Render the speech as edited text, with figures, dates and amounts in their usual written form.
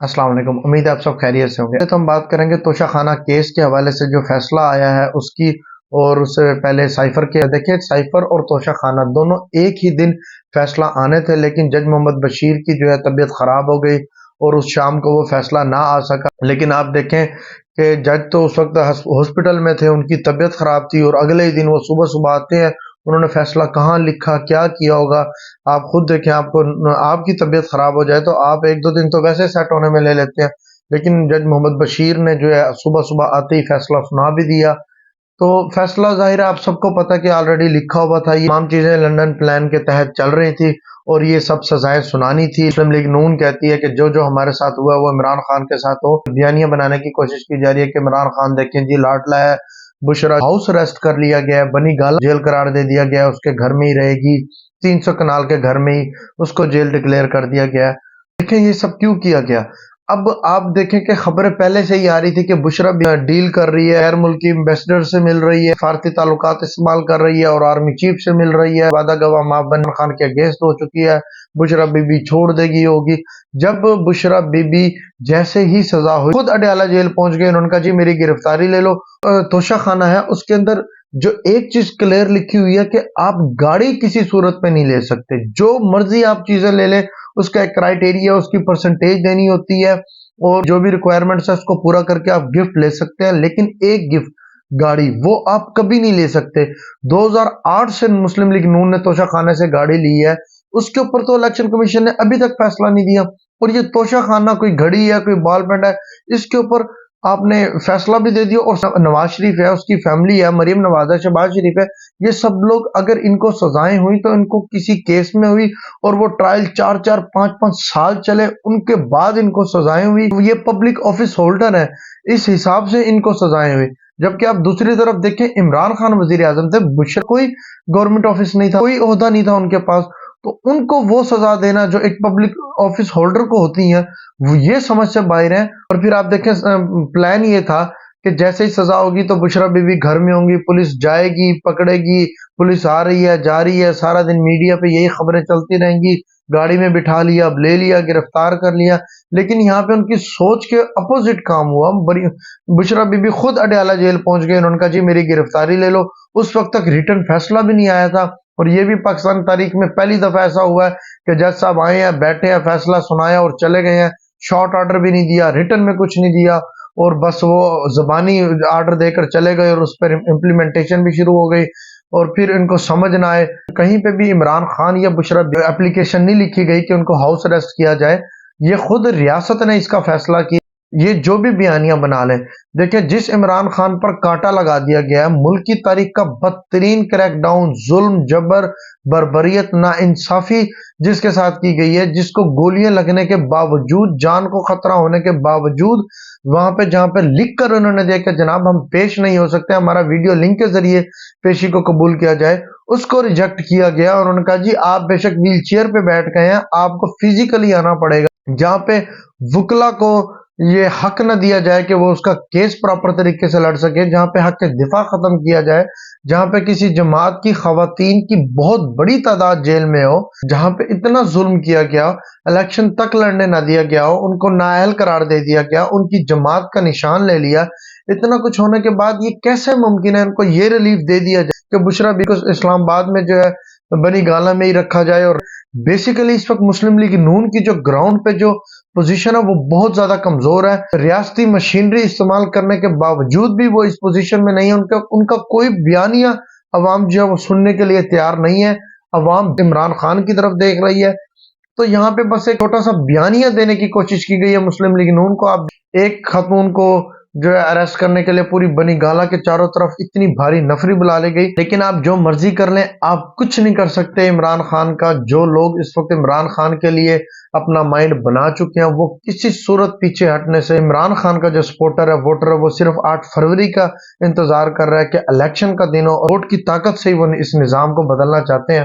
अस्सलाम वालेकुम। उम्मीद है आप सब खैरियत से होंगे। तो हम बात करेंगे तोशा खाना केस के हवाले से जो फैसला आया है उसकी, और उससे पहले साइफर के। देखिए, साइफर और तोशा खाना दोनों एक ही दिन फैसला आने थे, लेकिन जज मोहम्मद बशीर की जो है तबीयत खराब हो गई और उस शाम को वो फैसला ना आ सका। लेकिन आप देखें कि जज तो उस वक्त हॉस्पिटल में थे, उनकी तबीयत खराब थी, और अगले ही दिन वो सुबह सुबह आते हैं। उन्होंने फैसला कहाँ लिखा, क्या किया होगा, आप खुद देखें। आपको आपकी तबीयत खराब हो जाए तो आप एक दो दिन तो वैसे सेट होने में ले लेते हैं, लेकिन जज मोहम्मद बशीर ने जो है सुबह सुबह आते ही फैसला सुना भी दिया। तो फैसला ज़ाहिर है आप सबको पता है कि ऑलरेडी लिखा हुआ था। ये तमाम चीज़ें लंदन प्लान के तहत चल रही थी और ये सब सजाएं सुनानी थी। मुस्लिम लीग नून कहती है कि जो जो हमारे साथ हुआ वो इमरान खान के साथ हो। बयानियां बनाने की कोशिश की जा रही है कि इमरान खान देखें जी लाडला है, बुशरा हाउस अरेस्ट कर लिया गया है, बनी गाला जेल करार दे दिया गया है, उसके घर में ही रहेगी, 300 कनाल के घर में ही उसको जेल डिक्लेयर कर दिया गया है। देखें ये सब क्यों किया गया। अब आप देखें कि खबरें पहले से ही आ रही थी कि बुशरा डील कर रही है, गैर मुल्की एम्बेसडर से मिल रही है, फारती ताल्लुकात इस्तेमाल कर रही है और आर्मी चीफ से मिल रही है। वादा गवाह माबन खान के अगेंस्ट हो चुकी है, बुशरा बीबी छोड़ देगी होगी। जब बुशरा बीबी जैसे ही सजा हुई खुद अडयाला जेल पहुंच गए, उन्होंने कहा जी मेरी गिरफ्तारी ले लो। तोशा खाना है उसके अंदर जो एक चीज क्लियर लिखी हुई है कि आप गाड़ी किसी सूरत में नहीं ले सकते, जो मर्जी आप चीजें ले लें, उसका एक क्राइटेरिया, उसकी परसेंटेज देनी होती है और जो भी रिक्वायरमेंट्स है उसको पूरा करके आप गिफ्ट ले सकते हैं। लेकिन एक गिफ्ट गाड़ी वो आप कभी नहीं ले सकते। 2008 से मुस्लिम लीग नून ने तोशा खाना से गाड़ी ली है, उसके ऊपर तो इलेक्शन कमीशन ने अभी तक फैसला नहीं दिया। और ये तोशा खाना कोई घड़ी है, कोई बॉल पेंट है, इसके ऊपर आपने फैसला भी दे दिया। और नवाज शरीफ है, उसकी फैमिली है, मरीम नवाज है, शहबाज शरीफ है, ये सब लोग अगर इनको सजाएं हुई तो इनको किसी केस में हुई और वो ट्रायल 4-4 5-5 साल चले, उनके बाद इनको सजाएं हुई। ये पब्लिक ऑफिस होल्डर है, इस हिसाब से इनको सजाएं हुई। जबकि आप दूसरी तरफ देखें, इमरान खान वजीर आजम थे, बुशरा कोई गवर्नमेंट ऑफिस नहीं था, कोई ओहदा नहीं था उनके पास, तो उनको वो सजा देना जो एक पब्लिक ऑफिस होल्डर को होती है, वो ये समझ से बाहर है। और फिर आप देखें प्लान ये था कि जैसे ही सजा होगी तो बुशरा बीबी घर में होंगी, पुलिस जाएगी पकड़ेगी, पुलिस आ रही है जा रही है, सारा दिन मीडिया पे यही खबरें चलती रहेंगी, गाड़ी में बिठा लिया, ले लिया, गिरफ्तार कर लिया। लेकिन यहाँ पे उनकी सोच के अपोजिट काम हुआ। बड़ी बुशरा बीबी खुद अडयाला जेल पहुंच गए, उन्होंने कहा जी मेरी गिरफ्तारी ले लो। उस वक्त तक रिटर्न फैसला भी नहीं आया था। और ये भी पाकिस्तान तारीख में पहली दफा ऐसा हुआ है कि जज साहब आए हैं, बैठे हैं, फैसला सुनाया और चले गए हैं। शॉर्ट ऑर्डर भी नहीं दिया, रिटर्न में कुछ नहीं दिया, और बस वो जबानी ऑर्डर देकर चले गए और उस पर इम्प्लीमेंटेशन भी शुरू हो गई। और फिर इनको समझ ना आए, कहीं पे भी इमरान खान या बुशरा एप्लीकेशन नहीं लिखी गई कि उनको हाउस अरेस्ट किया जाए। ये खुद रियासत ने इसका फैसला किया। ये जो भी बयानियां बना लें, देखिए जिस इमरान खान पर कांटा लगा दिया गया है, मुल्क की तारीख का बदतरीन क्रैकडाउन, जुल्म, जबर, बर्बरियत, नाइंसाफी जिसके साथ की गई है, जिसको गोलियां लगने के बावजूद, जान को खतरा होने के बावजूद, वहां पे जहां पे लिख कर उन्होंने दिया कि जनाब हम पेश नहीं हो सकते, हमारा वीडियो लिंक के जरिए पेशी को कबूल किया जाए, उसको रिजेक्ट किया गया। और उन्होंने कहा जी आप बेशक व्हील चेयर पे बैठ गए हैं, आपको फिजिकली आना पड़ेगा। जहां पे वुकला को ये हक न दिया जाए कि वो उसका केस प्रॉपर तरीके से लड़ सके, जहां पे हक के दिफा खत्म किया जाए, जहां पे किसी जमात की खवातीन की बहुत बड़ी तादाद जेल में हो, जहां पे इतना जुल्म किया गया, इलेक्शन तक लड़ने ना दिया गया हो, उनको नाअहल करार दे दिया गया, उनकी जमात का निशान ले लिया। इतना कुछ होने के बाद ये कैसे मुमकिन है उनको ये रिलीफ दे दिया जाए कि बुशरा बी को इस्लामाबाद में जो है बनी गाला में ही रखा जाए। और बेसिकली इस वक्त मुस्लिम लीग नून की जो ग्राउंड पे जो पोजीशन है वो बहुत ज्यादा कमजोर है। रियासती मशीनरी इस्तेमाल करने के बावजूद भी वो इस पोजीशन में नहीं है। उनका उनका कोई बयानिया अवाम जो है वो सुनने के लिए तैयार नहीं है। अवाम इमरान खान की तरफ देख रही है। तो यहाँ पे बस एक छोटा सा बयानिया देने की कोशिश की गई है मुस्लिम लीग नून को। आप एक खातून को जो है अरेस्ट करने के लिए पूरी बनी गाला के चारों तरफ इतनी भारी नफरी बुला ली गई, लेकिन आप जो मर्जी कर लें, आप कुछ नहीं कर सकते इमरान खान का। जो लोग इस वक्त इमरान खान के लिए अपना माइंड बना चुके हैं, वो किसी सूरत पीछे हटने से, इमरान खान का जो सपोर्टर है, वोटर है, वो सिर्फ 8 फरवरी का इंतजार कर रहा है कि इलेक्शन का दिन हो, वोट की ताकत से ही वो इस निजाम को बदलना चाहते हैं।